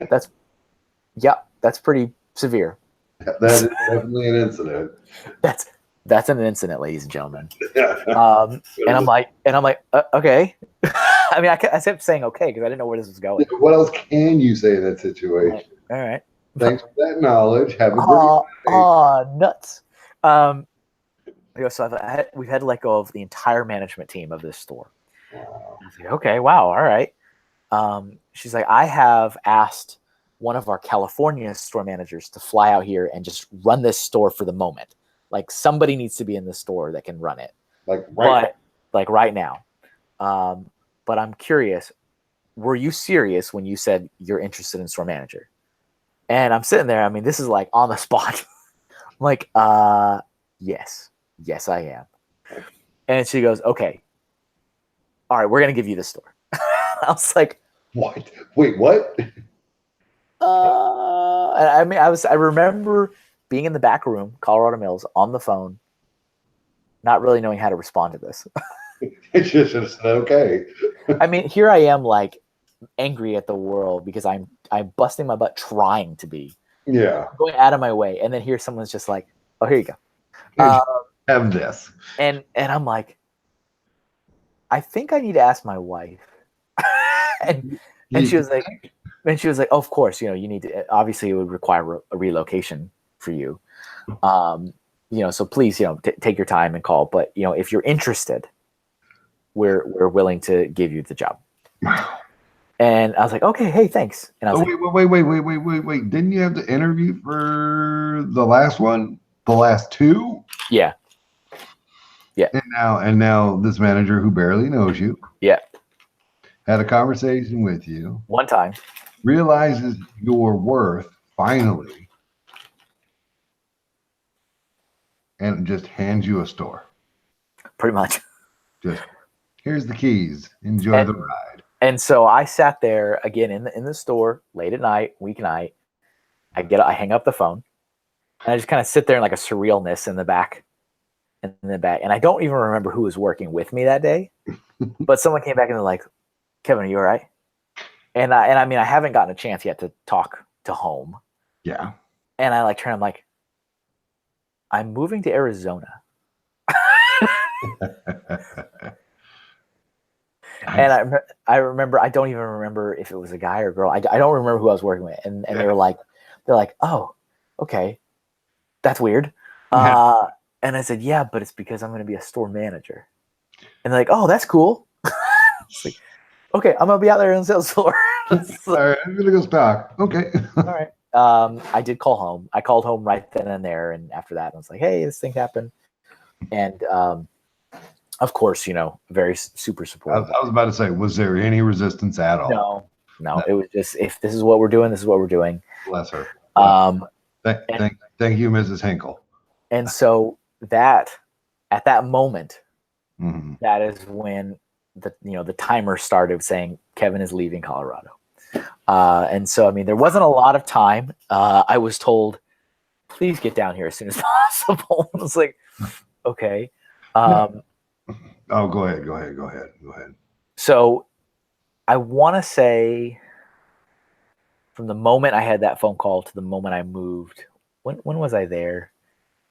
that's pretty severe. That is definitely an incident. That's an incident, ladies and gentlemen. And I'm like, okay. I mean, I kept saying okay because I didn't know where this was going. What else can you say in that situation? Like, all right. Thanks for that knowledge. Have a great day. Nuts. So we've had to let go of the entire management team of this store. Wow. I was like, okay, wow, all right. She's like, I have asked one of our California store managers to fly out here and just run this store for the moment. Like somebody needs to be in the store that can run it. Like right now. But I'm curious, were you serious when you said you're interested in store manager? And I'm sitting there. I mean, this is like on the spot. I'm like, yes, I am. And she goes, okay, all right, we're going to give you the store. I was like, what? Wait, what? I mean, I remember being in the back room, Colorado Mills, on the phone, not really knowing how to respond to this. It's just okay. I mean, here I am, like angry at the world because I'm busting my butt trying to be, going out of my way, and then here someone's just like, "Oh, here you go, have this," and I'm like, I think I need to ask my wife, and she was like, oh, of course, you need to. Obviously, it would require a relocation for you, so please, take your time and call. But if you're interested, we're willing to give you the job. Wow. And I was like, okay, hey, thanks. And I was wait. Didn't you have to interview for the last one? The last two? Yeah. And now this manager who barely knows you. Yeah. Had a conversation with you. One time. Realizes your worth finally. And just hands you a store. Pretty much. Just here's the keys. Enjoy the ride. And so I sat there again in the store late at night, weeknight. I hang up the phone, and I just kind of sit there in like a surrealness in the back. And I don't even remember who was working with me that day, but someone came back and they're like, "Kevin, are you all right?" And I mean, I haven't gotten a chance yet to talk to home. Yeah. And I I'm like, I'm moving to Arizona. And I remember, I don't even remember if it was a guy or a girl. I don't remember who I was working with. And they were like, oh, okay, that's weird. And I said, yeah, but it's because I'm going to be a store manager. And they're like, oh, that's cool. It's like, okay, I'm going to be out there in the sales floor. All right, I'm going to go stock. Okay. All right. I did call home. I called home right then and there. And after that, I was like, hey, this thing happened. And of course, very super supportive. I was about to say, was there any resistance at all? No. It was just, if this is what we're doing, this is what we're doing. Bless her. Thank you, Mrs. Hinkle. And so at that moment, mm-hmm. that is when the timer started saying Kevin is leaving Colorado. And so, I mean, there wasn't a lot of time. I was told, please get down here as soon as possible. I was like, okay. Oh, go ahead. So I want to say from the moment I had that phone call to the moment I moved, when was I there?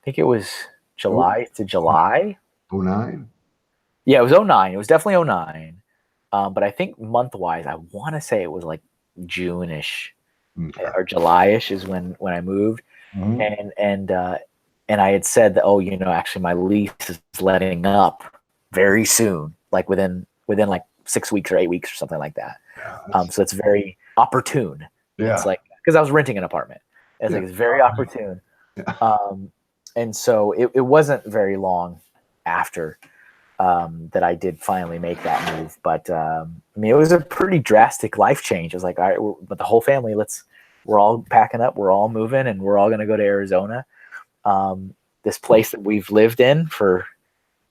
I think it was July to July. 09? Yeah, it was 09. It was definitely 09. But I think month-wise, I want to say it was like June-ish or July-ish is when I moved. Mm-hmm. And and I had said that, oh, actually my lease is letting up very soon, like within like 6 weeks or 8 weeks or something like that. So it's very opportune. Yeah. It's like, because I was renting an apartment. It's like, it's very opportune. Yeah. And so it wasn't very long after that I did finally make that move. But I mean, it was a pretty drastic life change. It was like, all right, but the whole family, we're all packing up, we're all moving, and we're all going to go to Arizona. This place that we've lived in for,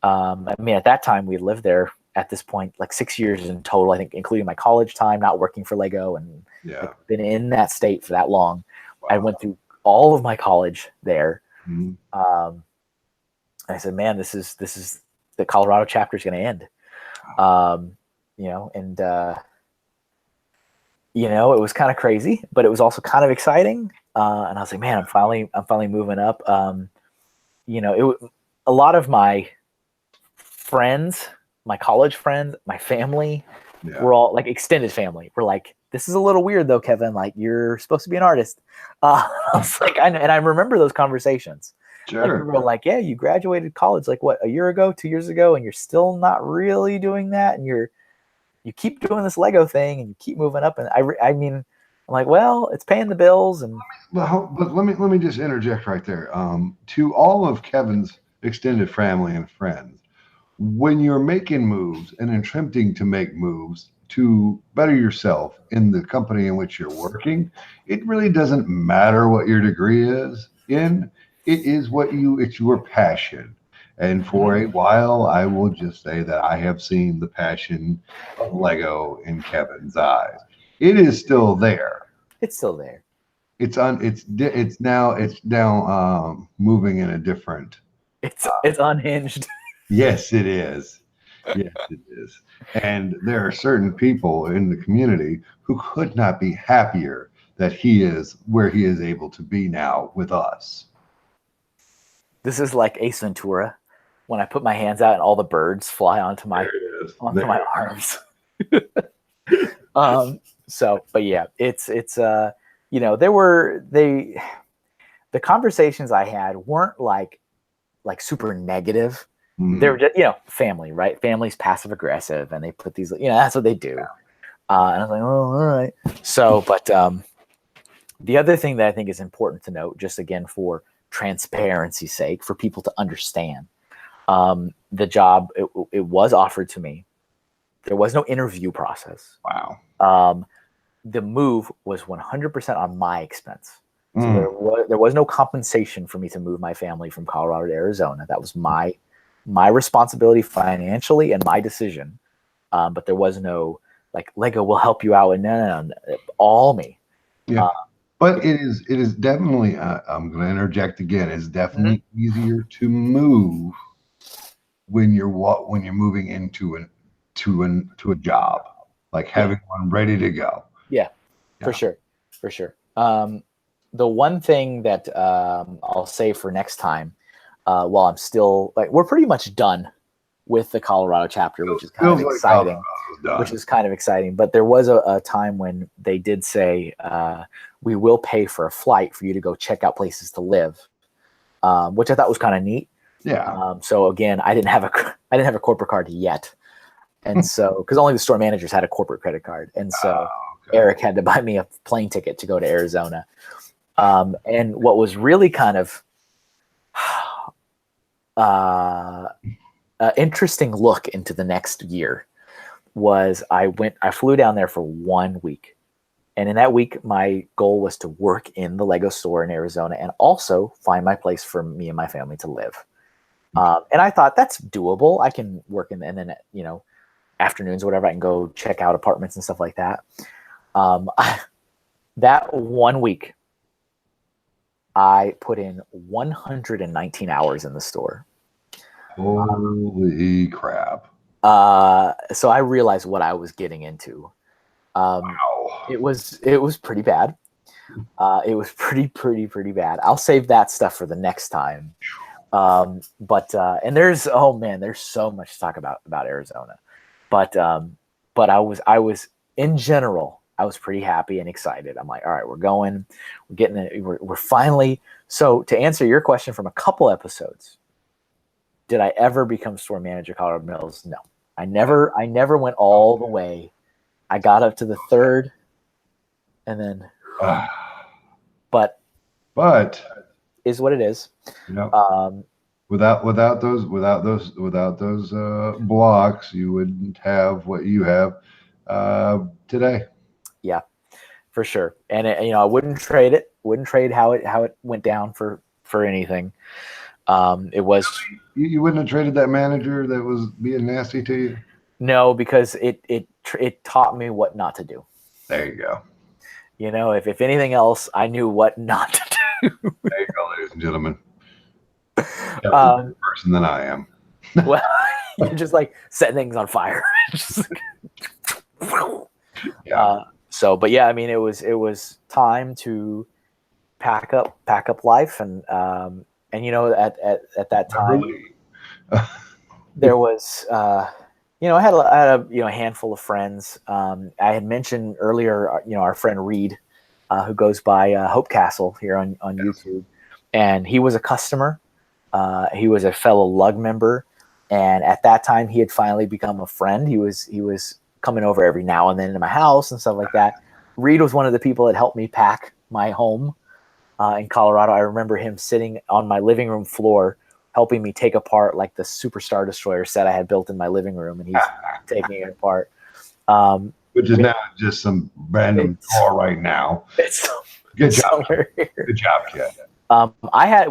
I mean, at that time we lived there at this point, like 6 years in total, I think, including my college time, not working for Lego, and like, been in that state for that long. Wow. I went through all of my college there. Mm-hmm. And I said, man, this is the Colorado chapter is going to end. And it was kind of crazy, but it was also kind of exciting. And I was like, man, I'm finally moving up. A lot of my friends, my college friends, my family, were all like extended family. We're like, this is a little weird though, Kevin. Like, you're supposed to be an artist. I was like, and I remember those conversations. Sure. Like, people were like, yeah, you graduated college like what, a year ago, 2 years ago, and you're still not really doing that, and you keep doing this Lego thing, and you keep moving up. And I mean, I'm like, well, it's paying the bills. And but let me just interject right there. To all of Kevin's extended family and friends, when you're making moves and attempting to make moves to better yourself in the company in which you're working, it really doesn't matter what your degree is in. It is it's your passion. And for a while, I will just say that I have seen the passion of Lego in Kevin's eyes. It is still there. It's still there. It's now moving in a different. It's unhinged. Yes, it is. Yes, it is. And there are certain people in the community who could not be happier that he is where he is able to be now with us. This is like Ace Ventura, when I put my hands out and all the birds fly onto my arms. But yeah, it's the conversations I had weren't like super negative. Mm-hmm. They were just, family, right? Family's passive aggressive, and they put these, that's what they do. And I was like, oh, all right. So, but the other thing that I think is important to note, just again for transparency's sake, for people to understand, the job, it was offered to me. There was no interview process. Wow. The move was 100% on my expense. So there was no compensation for me to move my family from Colorado to Arizona. That was my responsibility financially and my decision. But there was no like, Lego will help you out, and no, all me. Yeah. But it is definitely, I'm going to interject again, it's definitely easier to move when you're moving into a job, like having one ready to go. Yeah, for sure. The one thing that I'll say for next time, while I'm still we're pretty much done with the Colorado chapter, which is kind of exciting. But there was a time when they did say, we will pay for a flight for you to go check out places to live, which I thought was kind of neat. Yeah. So again, I didn't have a corporate card yet, and so because only the store managers had a corporate credit card, and so Eric had to buy me a plane ticket to go to Arizona. And what was really kind of interesting look into the next year was I flew down there for 1 week. And in that week, my goal was to work in the Lego store in Arizona and also find my place for me and my family to live. And I thought that's doable. I can work and then, afternoons or whatever, I can go check out apartments and stuff like that. That 1 week, I put in 119 hours in the store. Holy crap. So I realized what I was getting into. Wow. It was pretty bad. It was pretty bad. I'll save that stuff for the next time. And there's so much to talk about Arizona. But I was in general, I was pretty happy and excited. I'm like, all right, we're going, we're getting it. We're finally. So to answer your question from a couple episodes, did I ever become store manager at Colorado Mills? No, I never went all the way. I got up to the third and then, but is what it is. Without those blocks, you wouldn't have what you have today. Yeah, for sure. And I wouldn't trade it. Wouldn't trade how it went down for anything. It was. You wouldn't have traded that manager that was being nasty to you. No, because it taught me what not to do. There you go. If anything else, I knew what not to do. There you go, ladies and gentlemen. Better person than I am. Well, you're just like setting things on fire. Yeah. But yeah, I mean, it was time to pack up life, and at that time, there was I had a handful of friends. I had mentioned earlier, our friend Reed, who goes by Hope Castle here on YouTube, and he was a customer. He was a fellow lug member, and at that time, he had finally become a friend. He was coming over every now and then to my house and stuff like that. Reed was one of the people that helped me pack my home in Colorado. I remember him sitting on my living room floor, helping me take apart like the Super Star Destroyer set I had built in my living room, and he's taking it apart. Which is now just some random drawer right now. Good job. Good job, kid.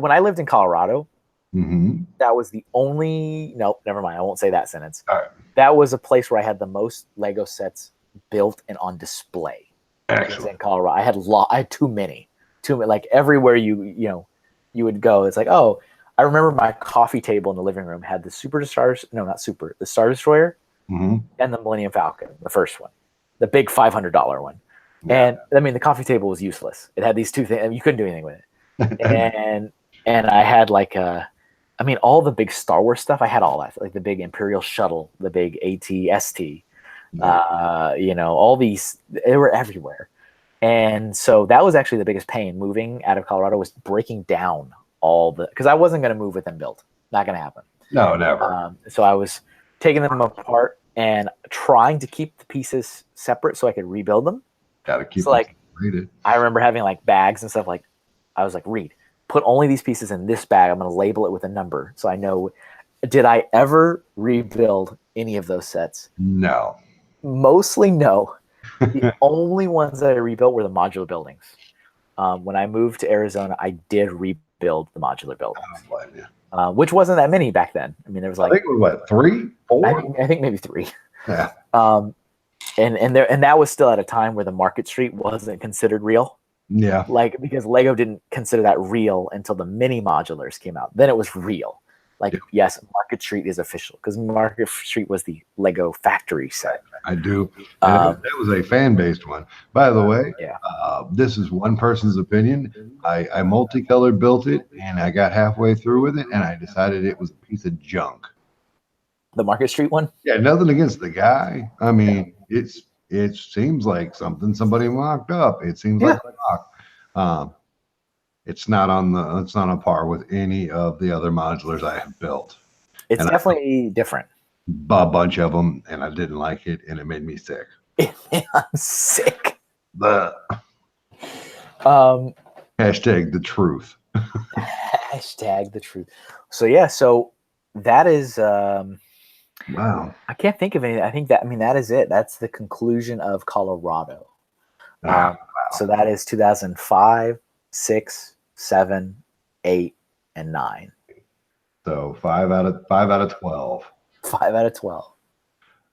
When I lived in Colorado, that was the only. Nope, never mind. I won't say that sentence. All right. That was a place where I had the most Lego sets built and on display. Excellent. In Colorado, I had too many. Like everywhere you would go, it's like, oh, I remember my coffee table in the living room had the the Star Destroyer and the Millennium Falcon, the first one, the big $500 one. Yeah. And I mean, the coffee table was useless. It had these two things, and you couldn't do anything with it. and I had all the big Star Wars stuff. I had all that, like the big Imperial shuttle, the big AT-ST, all these, they were everywhere. And so that was actually the biggest pain moving out of Colorado, was breaking down because I wasn't going to move with them built. Not going to happen. No, never. So I was taking them apart and trying to keep the pieces separate so I could rebuild them. Got to keep them separated. I remember having like bags and stuff. Like I was like, Reed, put only these pieces in this bag. I'm going to label it with a number so I know. Did I ever rebuild any of those sets? No. Mostly no. The only ones that I rebuilt were the modular buildings. When I moved to Arizona, I did rebuild the modular buildings, which wasn't that many back then. I mean, there was like, I think it was what, 3, 4? I think maybe 3. Yeah. And that was still at a time where the Market Street wasn't considered real. Yeah. Like, because Lego didn't consider that real until the mini modulars came out. Then it was real. Like, yes, Market Street is official because Market Street was the Lego factory set. I do. That was a fan-based one. By the way, this is one person's opinion. I multicolored built it, and I got halfway through with it, and I decided it was a piece of junk. The Market Street one? Yeah, nothing against the guy. I mean, it seems like something somebody mocked up. It seems like a mock. It's not on par with any of the other modulars I have built. It's definitely different. A bunch of them, and I didn't like it, and it made me sick. I'm sick. But hashtag the truth. Hashtag the truth. So that is wow. I can't think of anything. I think that is it. That's the conclusion of Colorado. Wow. So that is 2005, 6, 7, 8, and 9. So 5 out of 12. 5 out of 12.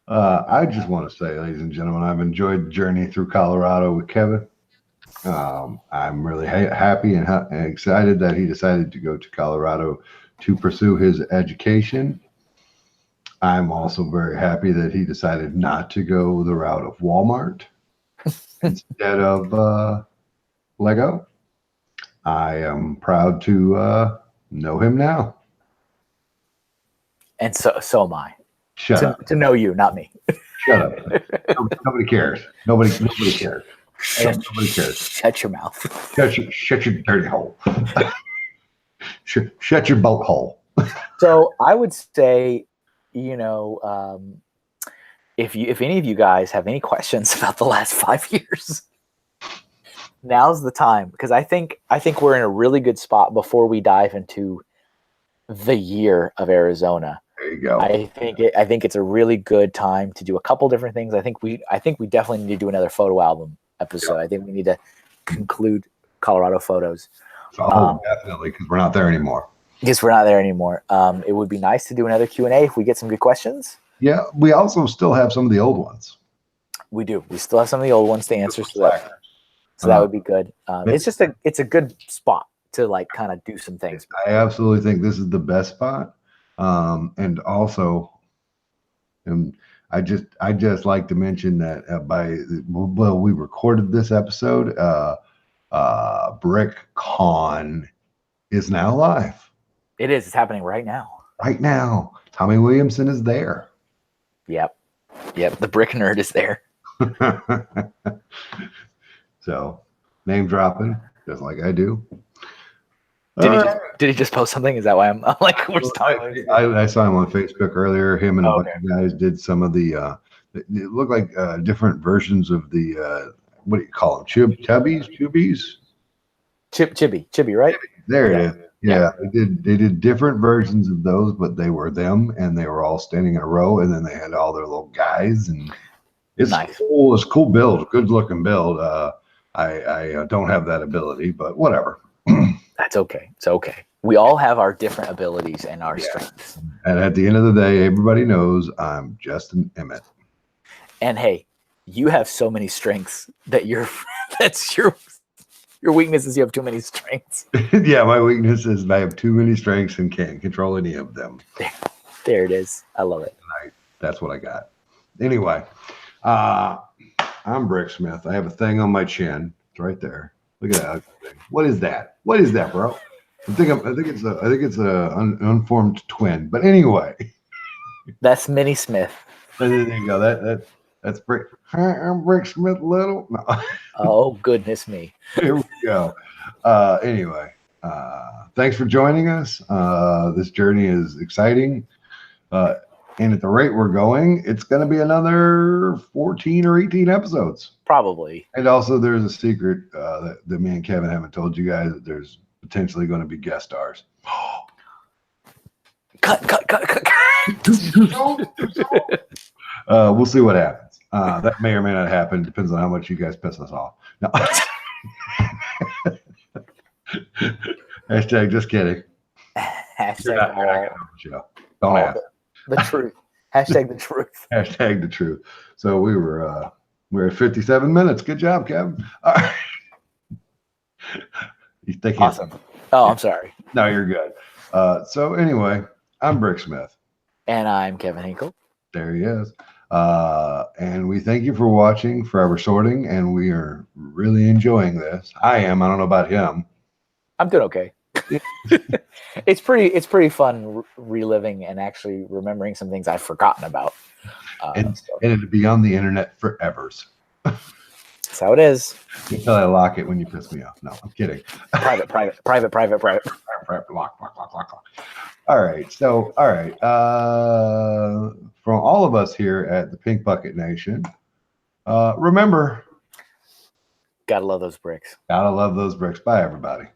I just want to say, ladies and gentlemen, I've enjoyed the journey through Colorado with Kevin. I'm really happy and excited that he decided to go to Colorado to pursue his education. I'm also very happy that he decided not to go the route of Walmart instead of Lego. I am proud to know him now. And so am I. Shut up. To know you, not me. Shut up. Nobody cares. Nobody cares. Nobody cares. Shut your mouth. Shut your dirty hole. Shut your boat hole. So I would say, if any of you guys have any questions about the last 5 years, now's the time, because I think we're in a really good spot before we dive into the year of Arizona. There you go. I think it's a really good time to do a couple different things. I think we definitely need to do another photo album episode. Yeah. I think we need to conclude Colorado photos. Definitely, because we're not there anymore. Because we're not there anymore. It would be nice to do another Q&A if we get some good questions. Yeah, we also still have some of the old ones. We do. We still have some of the old ones to answer to that. So that would be good. It's a good spot to like kind of do some things. I absolutely think this is the best spot. And also, I just like to mention that we recorded this episode. BrickCon is now live. It is. It's happening right now. Right now, Tommy Williamson is there. Yep. The brick nerd is there. So, name dropping, just like I do. Did he just post something? Is that why I'm like, we're talking? I saw him on Facebook earlier. Him and a bunch of guys did some of the. It looked like different versions of the. What do you call them? Chubbies, Chibi, right? There it is. Yeah, they did different versions of those, but they were them, and they were all standing in a row, and then they had all their little guys, and it's nice. Cool. It's a cool build, good looking build. I don't have that ability, but whatever. That's okay. It's okay. We all have our different abilities and our strengths. And at the end of the day, everybody knows I'm Justin Emmett. And hey, you have so many strengths that that's your weakness is you have too many strengths. Yeah, my weakness is I have too many strengths and can't control any of them. There it is. I love it. That's what I got. Anyway, I'm Brick Smith. I have a thing on my chin. It's right there. Look at that thing. What is that? What is that, bro? I think it's a unformed twin. But anyway, that's Minnie Smith. There you go. That's Brick. I'm Brick Smith Little. No. Oh goodness me. Here we go. Anyway, thanks for joining us. This journey is exciting. And at the rate we're going, it's going to be another 14 or 18 episodes. Probably. And also, there's a secret that me and Kevin haven't told you guys, that there's potentially going to be guest stars. Cut. We'll see what happens. That may or may not happen. Depends on how much you guys piss us off. No. Hashtag just kidding. Hashtag you're not show. Don't ask. The truth. Hashtag the truth. Hashtag the truth. So we're at 57 minutes. Good job, Kevin. All right. Awesome. Oh, I'm sorry. No, you're good. So anyway, I'm Brick Smith. And I'm Kevin Hinkle. There he is. And we thank you for watching Forever Sorting, and we are really enjoying this. I am. I don't know about him. I'm doing okay. It's pretty fun reliving and actually remembering some things I've forgotten about. And it'll be on the internet forevers. That's how it is. Until I lock it when you piss me off. No, I'm kidding. Private. Lock. All right. So, from all of us here at the Pink Bucket Nation, remember, gotta love those bricks. Gotta love those bricks. Bye, everybody.